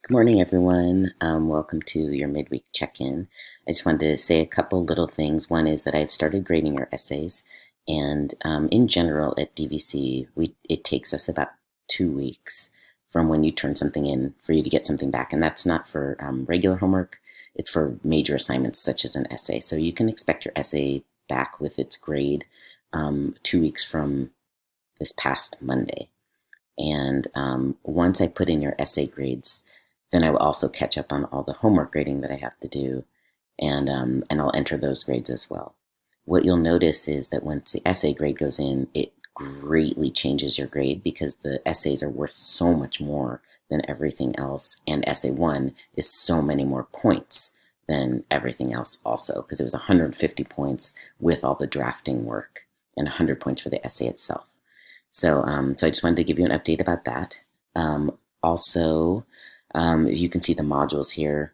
Good morning, everyone. Welcome to your midweek check-in. I just wanted to say a couple little things. One is that I've started grading your essays, and in general at DVC, it takes us about 2 weeks from when you turn something in for you to get something back, and that's not for regular homework. It's for major assignments such as an essay. So you can expect your essay back with its grade 2 weeks from this past Monday. And once I put in your essay grades, then I will also catch up on all the homework grading that I have to do, and I'll enter those grades as well. What you'll notice is that once the essay grade goes in, it greatly changes your grade because the essays are worth so much more than everything else, and essay one is so many more points than everything else also, because it was 150 points with all the drafting work and 100 points for the essay itself. So I just wanted to give you an update about that. Also, you can see the modules here.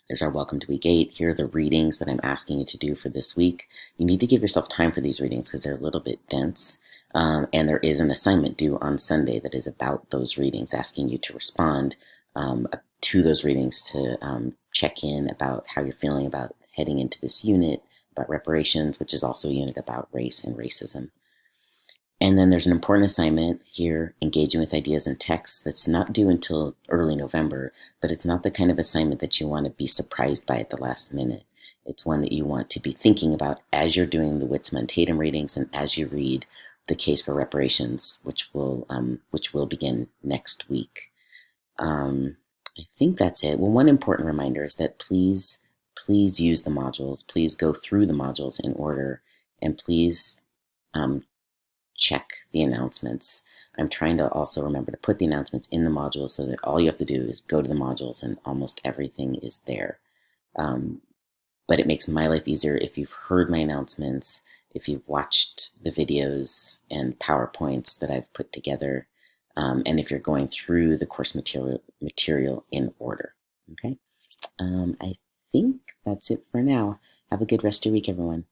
There's our Welcome to Week 8. Here are the readings that I'm asking you to do for this week. You need to give yourself time for these readings because they're a little bit dense. And there is an assignment due on Sunday that is about those readings, asking you to respond to those readings to check in about how you're feeling about heading into this unit, about reparations, which is also a unit about race and racism. And then there's an important assignment here, engaging with ideas and texts, that's not due until early November, but it's not the kind of assignment that you want to be surprised by at the last minute. It's one that you want to be thinking about as you're doing the Witzman Tatum readings and as you read the case for reparations, which will begin next week. I think that's it. Well, one important reminder is that please use the modules. Please go through the modules in order, and please um, check the announcements. I'm trying to also remember to put the announcements in the modules so that all you have to do is go to the modules and almost everything is there. Um, but it makes my life easier if you've heard my announcements, if you've watched the videos and PowerPoints that I've put together, and if you're going through the course material in order. Okay. I think that's it for now. Have a good rest of your week, everyone.